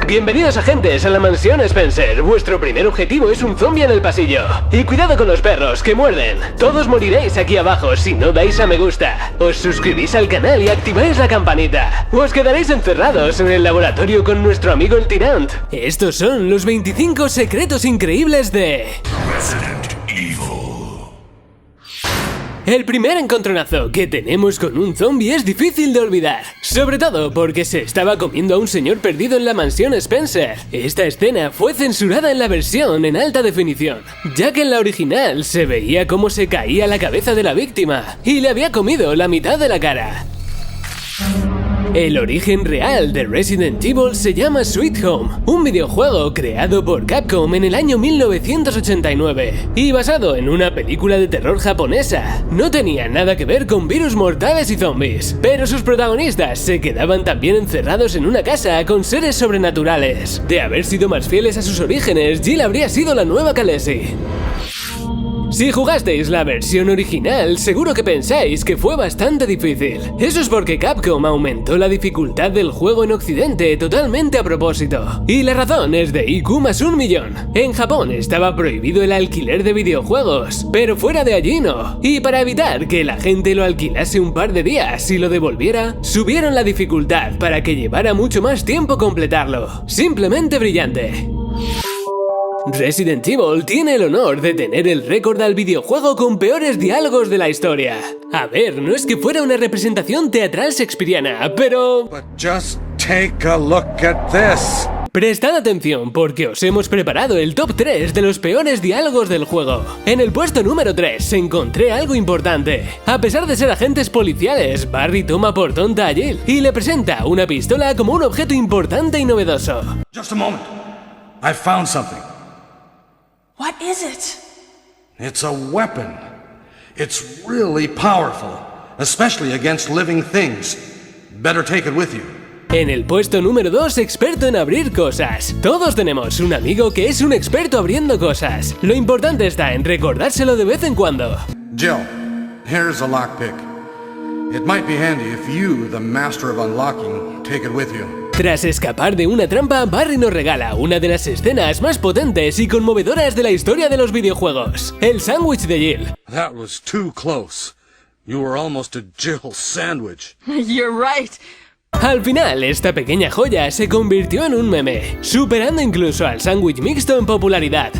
Bienvenidos agentes a la mansión Spencer. Vuestro primer objetivo es un zombie en el pasillo. Y cuidado con los perros, que muerden. Todos moriréis aquí abajo si no dais a me gusta. Os suscribís al canal y activáis la campanita. O os quedaréis encerrados en el laboratorio con nuestro amigo el Tyrant. Estos son los 25 secretos increíbles de Resident Evil. El primer encontronazo que tenemos con un zombie es difícil de olvidar, sobre todo porque se estaba comiendo a un señor perdido en la mansión Spencer. Esta escena fue censurada en la versión en alta definición, ya que en la original se veía cómo se caía la cabeza de la víctima y le había comido la mitad de la cara. El origen real de Resident Evil se llama Sweet Home, un videojuego creado por Capcom en el año 1989 y basado en una película de terror japonesa. No tenía nada que ver con virus mortales y zombies, pero sus protagonistas se quedaban también encerrados en una casa con seres sobrenaturales. De haber sido más fieles a sus orígenes, Jill habría sido la nueva Khaleesi. Si jugasteis la versión original, seguro que pensáis que fue bastante difícil. Eso es porque Capcom aumentó la dificultad del juego en Occidente totalmente a propósito. Y la razón es de IQ más 1.000.000. En Japón estaba prohibido el alquiler de videojuegos, pero fuera de allí no. Y para evitar que la gente lo alquilase un par de días y lo devolviera, subieron la dificultad para que llevara mucho más tiempo completarlo. Simplemente brillante. Resident Evil tiene el honor de tener el récord al videojuego con peores diálogos de la historia. A ver, no es que fuera una representación teatral shakespeariana, pero... But just take a look at this. Prestad atención porque os hemos preparado el top 3 de los peores diálogos del juego. En el puesto número 3 encontré algo importante. A pesar de ser agentes policiales, Barry toma por tonta a Jill y le presenta una pistola como un objeto importante y novedoso. Just a moment. I found something. What is it? It's a weapon. It's really powerful, especially against living things. Better take it with you. En el puesto número 2, experto en abrir cosas. Todos tenemos un amigo que es un experto abriendo cosas. Lo importante está en recordárselo de vez en cuando. Jill, here's a lockpick. It might be handy if you, the master of unlocking, take it with you. Tras escapar de una trampa, Barry nos regala una de las escenas más potentes y conmovedoras de la historia de los videojuegos: el sándwich de Jill. That was too close. You were almost a Jill sandwich. You're right. Al final, esta pequeña joya se convirtió en un meme, superando incluso al sándwich mixto en popularidad.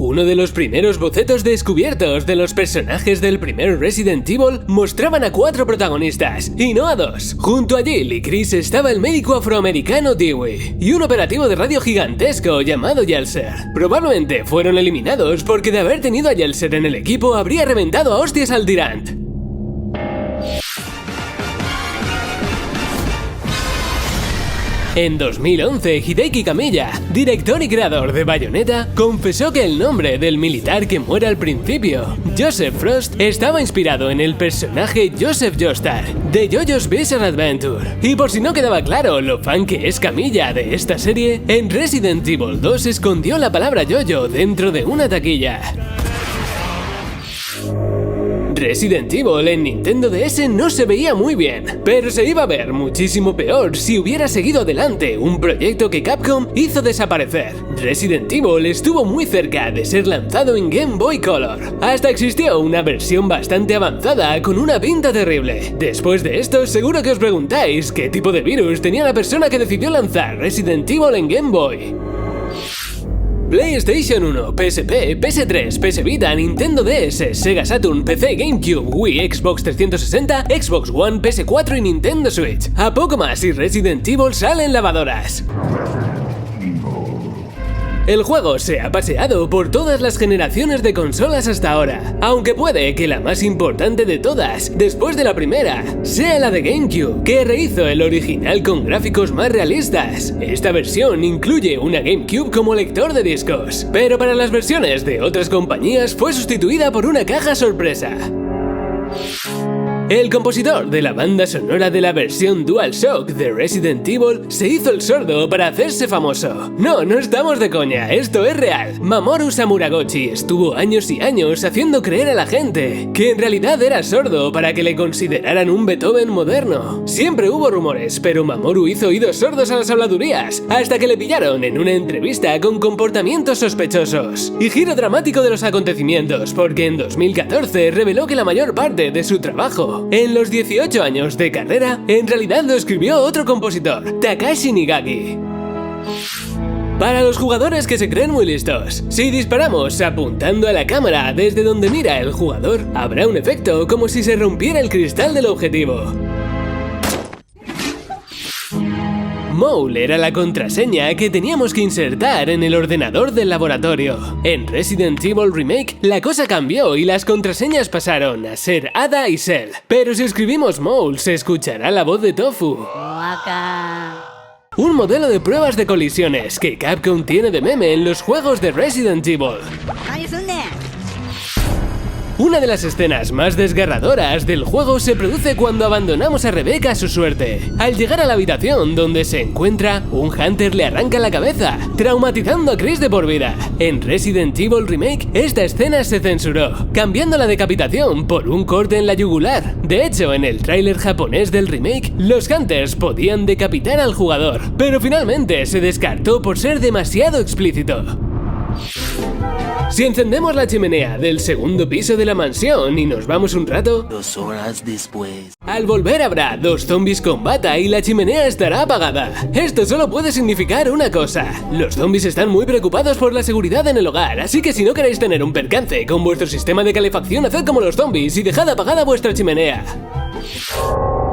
Uno de los primeros bocetos descubiertos de los personajes del primer Resident Evil mostraban a 4 protagonistas, y no a 2. Junto a Jill y Chris estaba el médico afroamericano Dewey, y un operativo de radio gigantesco llamado Yelser. Probablemente fueron eliminados porque de haber tenido a Yelser en el equipo habría reventado a hostias al Tyrant. En 2011, Hideki Kamiya, director y creador de Bayonetta, confesó que el nombre del militar que muere al principio, Joseph Frost, estaba inspirado en el personaje Joseph Joestar, de JoJo's Bizarre Adventure. Y por si no quedaba claro lo fan que es Kamiya de esta serie, en Resident Evil 2 escondió la palabra JoJo dentro de una taquilla. Resident Evil en Nintendo DS no se veía muy bien, pero se iba a ver muchísimo peor si hubiera seguido adelante un proyecto que Capcom hizo desaparecer. Resident Evil estuvo muy cerca de ser lanzado en Game Boy Color. Hasta existió una versión bastante avanzada con una pinta terrible. Después de esto, seguro que os preguntáis qué tipo de virus tenía la persona que decidió lanzar Resident Evil en Game Boy. PlayStation 1, PSP, PS3, PS Vita, Nintendo DS, Sega Saturn, PC, GameCube, Wii, Xbox 360, Xbox One, PS4 y Nintendo Switch. A poco más y Resident Evil sale en lavadoras. El juego se ha paseado por todas las generaciones de consolas hasta ahora, aunque puede que la más importante de todas, después de la primera, sea la de GameCube, que rehizo el original con gráficos más realistas. Esta versión incluye una GameCube como lector de discos, pero para las versiones de otras compañías fue sustituida por una caja sorpresa. El compositor de la banda sonora de la versión DualShock de Resident Evil se hizo el sordo para hacerse famoso. No estamos de coña, esto es real. Mamoru Samuragochi estuvo años y años haciendo creer a la gente que en realidad era sordo para que le consideraran un Beethoven moderno. Siempre hubo rumores, pero Mamoru hizo oídos sordos a las habladurías, hasta que le pillaron en una entrevista con comportamientos sospechosos. Y giro dramático de los acontecimientos, porque en 2014 reveló que la mayor parte de su trabajo en los 18 años de carrera en realidad lo escribió otro compositor, Takashi Nigaki. Para los jugadores que se creen muy listos, si disparamos apuntando a la cámara desde donde mira el jugador, habrá un efecto como si se rompiera el cristal del objetivo. Mole era la contraseña que teníamos que insertar en el ordenador del laboratorio. En Resident Evil Remake, la cosa cambió y las contraseñas pasaron a ser Ada y Cell. Pero si escribimos Mole, se escuchará la voz de Tofu. Un modelo de pruebas de colisiones que Capcom tiene de meme en los juegos de Resident Evil. Una de las escenas más desgarradoras del juego se produce cuando abandonamos a Rebecca a su suerte. Al llegar a la habitación donde se encuentra, un Hunter le arranca la cabeza, traumatizando a Chris de por vida. En Resident Evil Remake, esta escena se censuró, cambiando la decapitación por un corte en la yugular. De hecho, en el tráiler japonés del remake, los Hunters podían decapitar al jugador, pero finalmente se descartó por ser demasiado explícito. Si encendemos la chimenea del segundo piso de la mansión y nos vamos un rato, 2 horas después. Al volver habrá 2 zombies con bata y la chimenea estará apagada. Esto solo puede significar una cosa: los zombies están muy preocupados por la seguridad en el hogar, así que si no queréis tener un percance con vuestro sistema de calefacción, haced como los zombies y dejad apagada vuestra chimenea.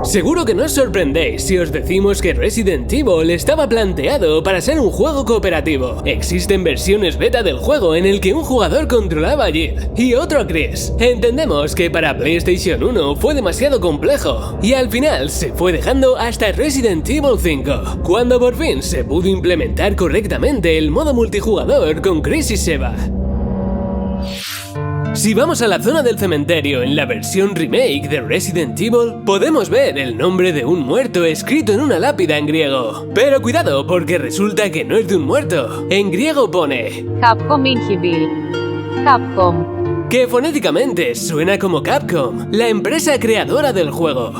Seguro que no os sorprendéis si os decimos que Resident Evil estaba planteado para ser un juego cooperativo. Existen versiones beta del juego en el que un jugador controlaba a Jill y otro a Chris. Entendemos que para PlayStation 1 fue demasiado complejo y al final se fue dejando hasta Resident Evil 5, cuando por fin se pudo implementar correctamente el modo multijugador con Chris y Sheva. Si vamos a la zona del cementerio en la versión remake de Resident Evil, podemos ver el nombre de un muerto escrito en una lápida en griego. Pero cuidado, porque resulta que no es de un muerto. En griego pone Capcom Inhibil. Capcom. que fonéticamente suena como Capcom, la empresa creadora del juego.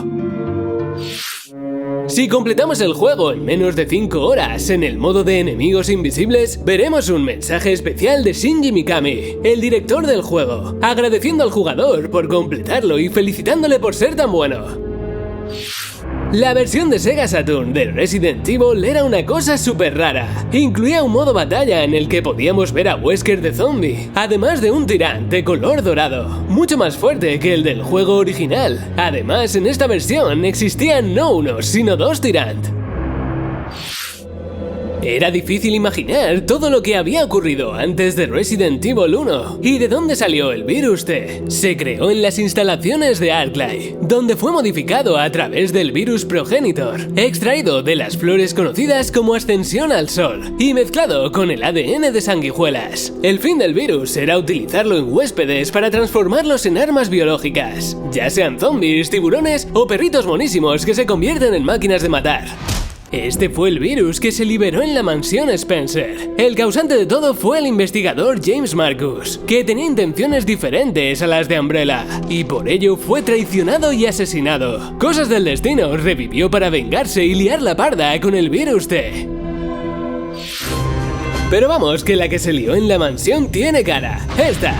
Si completamos el juego en menos de 5 horas en el modo de enemigos invisibles, veremos un mensaje especial de Shinji Mikami, el director del juego, agradeciendo al jugador por completarlo y felicitándole por ser tan bueno. La versión de Sega Saturn de Resident Evil era una cosa súper rara. Incluía un modo batalla en el que podíamos ver a Wesker de zombie, además de un Tyrant de color dorado, mucho más fuerte que el del juego original. Además, en esta versión existían no uno, sino 2 Tyrant. Era difícil imaginar todo lo que había ocurrido antes de Resident Evil 1. ¿Y de dónde salió el virus T? Se creó en las instalaciones de Arclight, donde fue modificado a través del virus Progenitor, extraído de las flores conocidas como Ascensión al Sol, y mezclado con el ADN de sanguijuelas. El fin del virus era utilizarlo en huéspedes para transformarlos en armas biológicas, ya sean zombies, tiburones o perritos monísimos que se convierten en máquinas de matar. Este fue el virus que se liberó en la mansión Spencer. El causante de todo fue el investigador James Marcus, que tenía intenciones diferentes a las de Umbrella, y por ello fue traicionado y asesinado. Cosas del destino, revivió para vengarse y liar la parda con el virus T. Pero vamos, que la que se lió en la mansión tiene cara. Esta.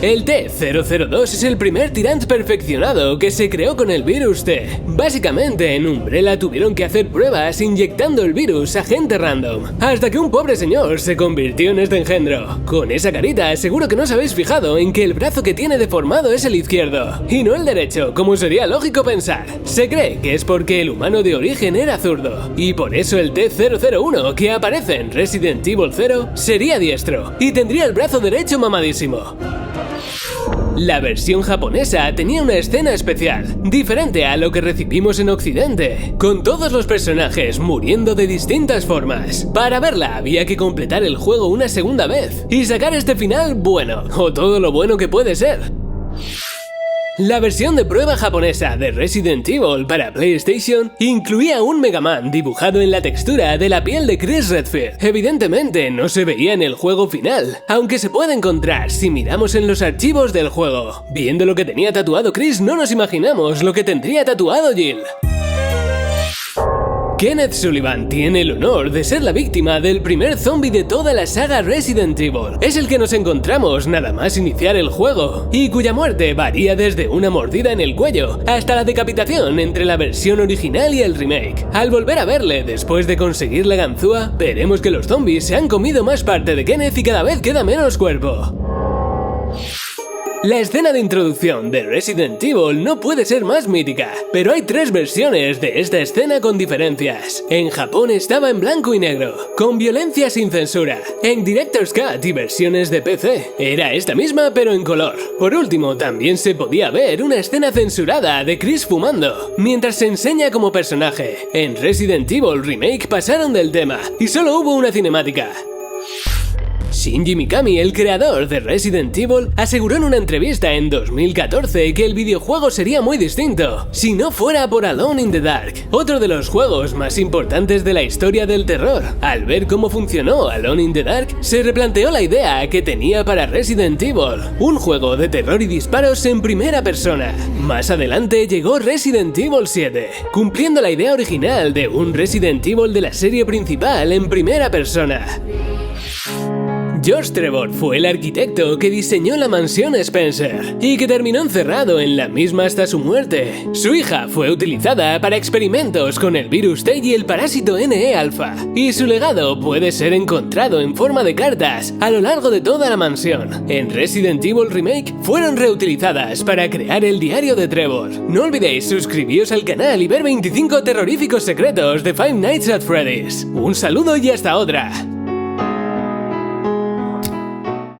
El T-002 es el primer Tyrant perfeccionado que se creó con el virus T. Básicamente, en Umbrella tuvieron que hacer pruebas inyectando el virus a gente random, hasta que un pobre señor se convirtió en este engendro. Con esa carita, seguro que no os habéis fijado en que el brazo que tiene deformado es el izquierdo, y no el derecho, como sería lógico pensar. Se cree que es porque el humano de origen era zurdo, y por eso el T-001 que aparece en Resident Evil 0 sería diestro, y tendría el brazo derecho mamadísimo. La versión japonesa tenía una escena especial, diferente a lo que recibimos en Occidente, con todos los personajes muriendo de distintas formas. Para verla había que completar el juego una segunda vez y sacar este final bueno, o todo lo bueno que puede ser. La versión de prueba japonesa de Resident Evil para PlayStation incluía un Mega Man dibujado en la textura de la piel de Chris Redfield. Evidentemente no se veía en el juego final, aunque se puede encontrar si miramos en los archivos del juego. Viendo lo que tenía tatuado Chris, no nos imaginamos lo que tendría tatuado Jill. Kenneth Sullivan tiene el honor de ser la víctima del primer zombie de toda la saga Resident Evil. Es el que nos encontramos nada más iniciar el juego, y cuya muerte varía desde una mordida en el cuello hasta la decapitación entre la versión original y el remake. Al volver a verle después de conseguir la ganzúa, veremos que los zombies se han comido más parte de Kenneth y cada vez queda menos cuerpo. La escena de introducción de Resident Evil no puede ser más mítica, pero hay 3 versiones de esta escena con diferencias. En Japón estaba en blanco y negro, con violencia sin censura. En Director's Cut y versiones de PC era esta misma pero en color. Por último, también se podía ver una escena censurada de Chris fumando, mientras se enseña como personaje. En Resident Evil Remake pasaron del tema, y solo hubo una cinemática. Shinji Mikami, el creador de Resident Evil, aseguró en una entrevista en 2014 que el videojuego sería muy distinto si no fuera por Alone in the Dark, otro de los juegos más importantes de la historia del terror. Al ver cómo funcionó Alone in the Dark, se replanteó la idea que tenía para Resident Evil, un juego de terror y disparos en primera persona. Más adelante llegó Resident Evil 7, cumpliendo la idea original de un Resident Evil de la serie principal en primera persona. George Trevor fue el arquitecto que diseñó la mansión Spencer y que terminó encerrado en la misma hasta su muerte. Su hija fue utilizada para experimentos con el virus T y el parásito NE-alfa, y su legado puede ser encontrado en forma de cartas a lo largo de toda la mansión. En Resident Evil Remake fueron reutilizadas para crear el diario de Trevor. No olvidéis suscribiros al canal y ver 25 terroríficos secretos de Five Nights at Freddy's. Un saludo y hasta otra.